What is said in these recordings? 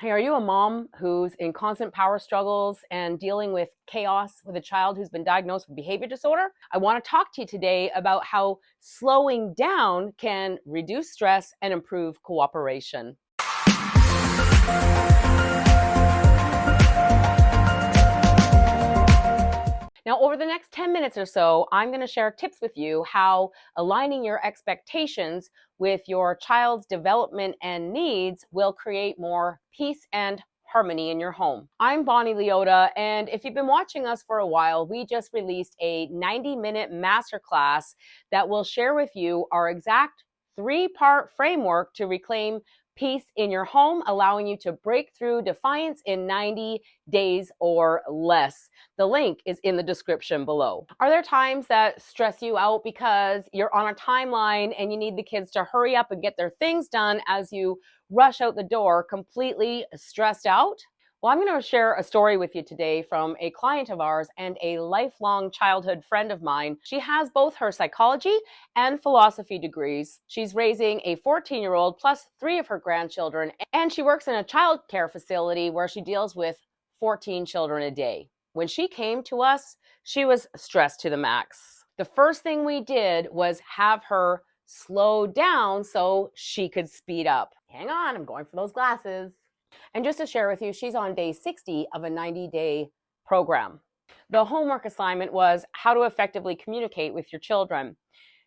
Hey, are you a mom who's in constant power struggles and dealing with chaos with a child who's been diagnosed with behavior disorder? I want to talk to you today about how slowing down can reduce stress and improve cooperation. Now, over the next 10 minutes or so, I'm going to share tips with you how aligning your expectations with your child's development and needs will create more peace and harmony in your home. I'm Bonnie Liotta, and if you've been watching us for a while, we just released a 90-minute masterclass that will share with you our exact 3-part framework to reclaim peace in your home, allowing you to break through defiance in 90 days or less. The link is in the description below. Are there times that stress you out because you're on a timeline and you need the kids to hurry up and get their things done as you rush out the door completely stressed out? Well, I'm going to share a story with you today from a client of ours and a lifelong childhood friend of mine. She has both her psychology and philosophy degrees. She's raising a 14-year-old plus 3 of her grandchildren, and she works in a child care facility where she deals with 14 children a day. When she came to us, she was stressed to the max. The first thing we did was have her slow down so she could speed up. Hang on, I'm going for those glasses. And just to share with you, she's on day 60 of a 90-day program. The homework assignment was how to effectively communicate with your children.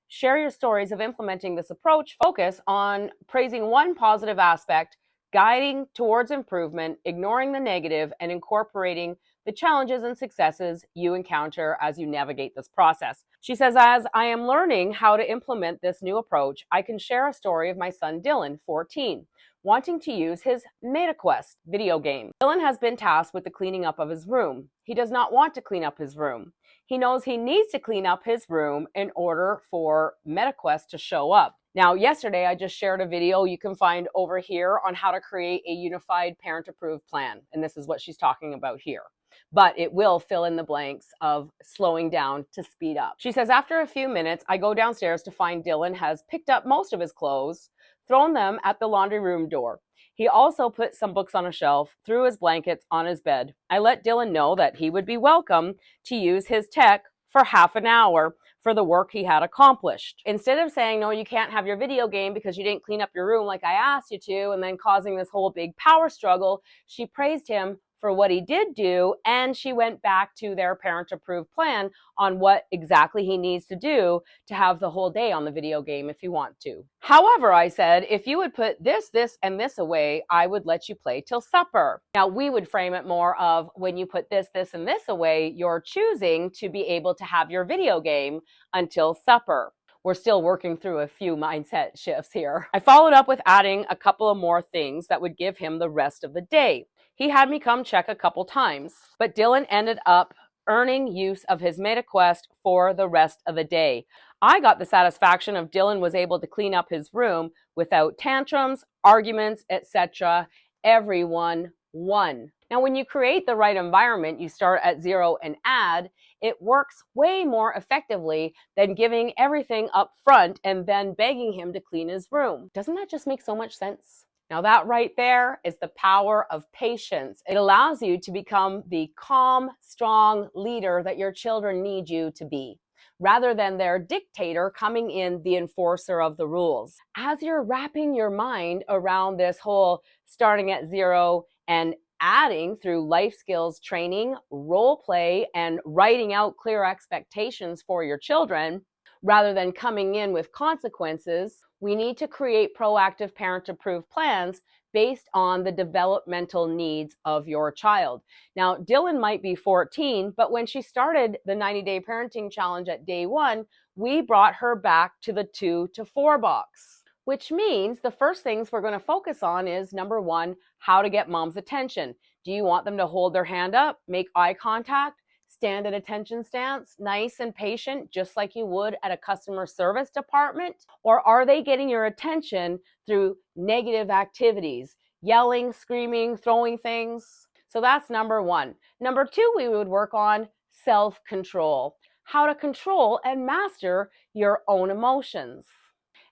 Share your stories of implementing this approach. Focus on praising one positive aspect, guiding towards improvement, ignoring the negative, and incorporating the challenges and successes you encounter as you navigate this process. She says, as I am learning how to implement this new approach, I can share a story of my son Dylan, 14, wanting to use his MetaQuest video game. Dylan has been tasked with the cleaning up of his room. He does not want to clean up his room. He knows he needs to clean up his room in order for MetaQuest to show up. Now, yesterday, I just shared a video you can find over here on how to create a unified parent-approved plan. And this is what she's talking about here. But it will fill in the blanks of slowing down to speed up. She says, after a few minutes, I go downstairs to find Dylan has picked up most of his clothes, thrown them at the laundry room door. He also put some books on a shelf, threw his blankets on his bed. I let Dylan know that he would be welcome to use his tech for half an hour for the work he had accomplished. Instead of saying, no, you can't have your video game because you didn't clean up your room like I asked you to, and then causing this whole big power struggle, she praised him for what he did do, and she went back to their parent-approved plan on what exactly he needs to do to have the whole day on the video game if you want to. However, I said, if you would put this, and this away, I would let you play till supper. Now, we would frame it more of when you put this, and this away, you're choosing to be able to have your video game until supper. We're still working through a few mindset shifts here. I followed up with adding a couple of more things that would give him the rest of the day. He had me come check a couple times, but Dylan ended up earning use of his MetaQuest for the rest of the day. I got the satisfaction of Dylan was able to clean up his room without tantrums, arguments, etc. Everyone won. Now, when you create the right environment, you start at 0 and add, it works way more effectively than giving everything up front and then begging him to clean his room. Doesn't that just make so much sense? Now, that right there is the power of patience. It allows you to become the calm, strong leader that your children need you to be, rather than their dictator coming in the enforcer of the rules. As you're wrapping your mind around this whole starting at 0 and adding through life skills training, role play, and writing out clear expectations for your children, rather than coming in with consequences, we need to create proactive parent-approved plans based on the developmental needs of your child. Now, Dylan might be 14, but when she started the 90-day parenting challenge at day 1, we brought her back to the 2 to 4 box, which means the first things we're going to focus on is, number 1, how to get mom's attention. Do you want them to hold their hand up, make eye contact, stand at attention stance, nice and patient, just like you would at a customer service department? Or are they getting your attention through negative activities, yelling, screaming, throwing things? So that's number 1. Number 2, we would work on self-control, how to control and master your own emotions.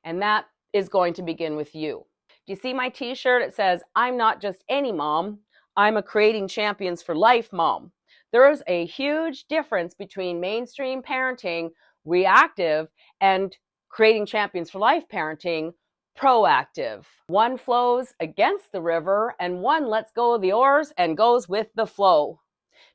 And that is going to begin with you. Do you see my t-shirt? It says, I'm not just any mom, I'm a Creating Champions for Life mom. There's a huge difference between mainstream parenting, reactive, and Creating Champions for Life parenting, proactive. One flows against the river and one lets go of the oars and goes with the flow.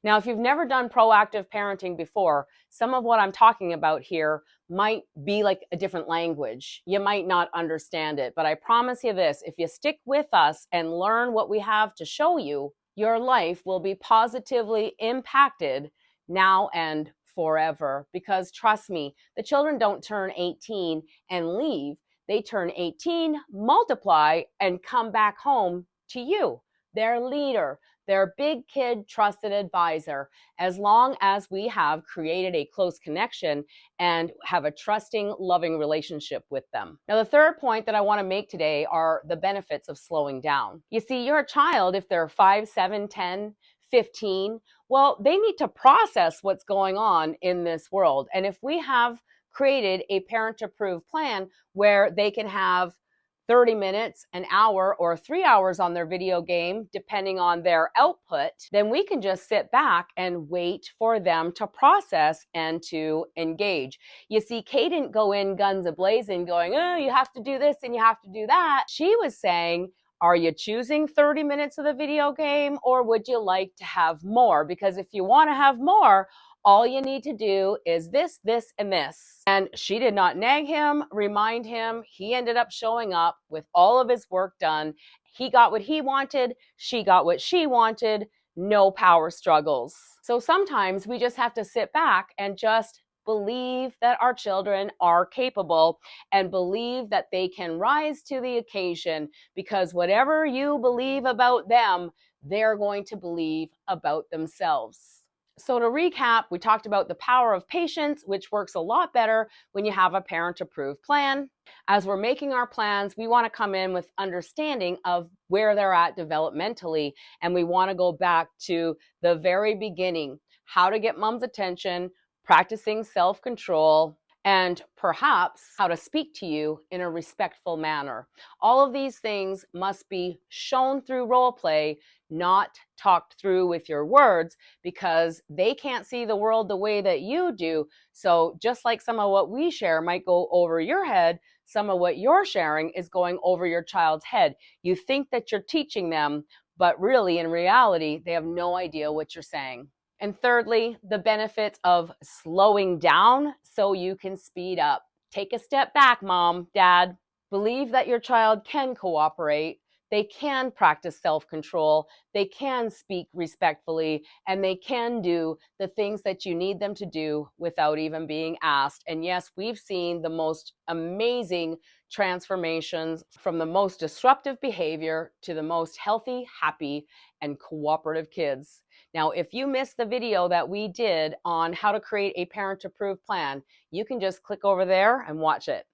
Now, if you've never done proactive parenting before, some of what I'm talking about here might be like a different language. You might not understand it, but I promise you this, if you stick with us and learn what we have to show you, your life will be positively impacted now and forever. Because trust me, the children don't turn 18 and leave. They turn 18, multiply, and come back home to you, their leader, their big kid trusted advisor, as long as we have created a close connection and have a trusting, loving relationship with them. Now, the third point that I want to make today are the benefits of slowing down. You see, your child, if they're 5, 7, 10, 15, well, they need to process what's going on in this world. And if we have created a parent-approved plan where they can have 30 minutes, an hour, or 3 hours on their video game, depending on their output, then we can just sit back and wait for them to process and to engage. You see, Kay didn't go in guns a-blazing going, oh, you have to do this and you have to do that. She was saying, are you choosing 30 minutes of the video game, or would you like to have more? Because if you want to have more, all you need to do is this, this, and this. And she did not nag him, remind him. He ended up showing up with all of his work done. He got what he wanted. She got what she wanted. No power struggles. So sometimes we just have to sit back and just believe that our children are capable and believe that they can rise to the occasion, because whatever you believe about them, they're going to believe about themselves. So to recap, we talked about the power of patience, which works a lot better when you have a parent-approved plan. As we're making our plans, we want to come in with understanding of where they're at developmentally, and we want to go back to the very beginning, how to get mom's attention, practicing self-control, and perhaps how to speak to you in a respectful manner. All of these things must be shown through role play, not talked through with your words, because they can't see the world the way that you do. So just like some of what we share might go over your head, some of what you're sharing is going over your child's head. You think that you're teaching them, but really in reality, they have no idea what you're saying. And thirdly, the benefits of slowing down so you can speed up. Take a step back, mom, dad. Believe that your child can cooperate. They can practice self-control. They can speak respectfully, and they can do the things that you need them to do without even being asked. And yes, we've seen the most amazing transformations from the most disruptive behavior to the most healthy, happy, and cooperative kids. Now, if you missed the video that we did on how to create a parent-approved plan, you can just click over there and watch it.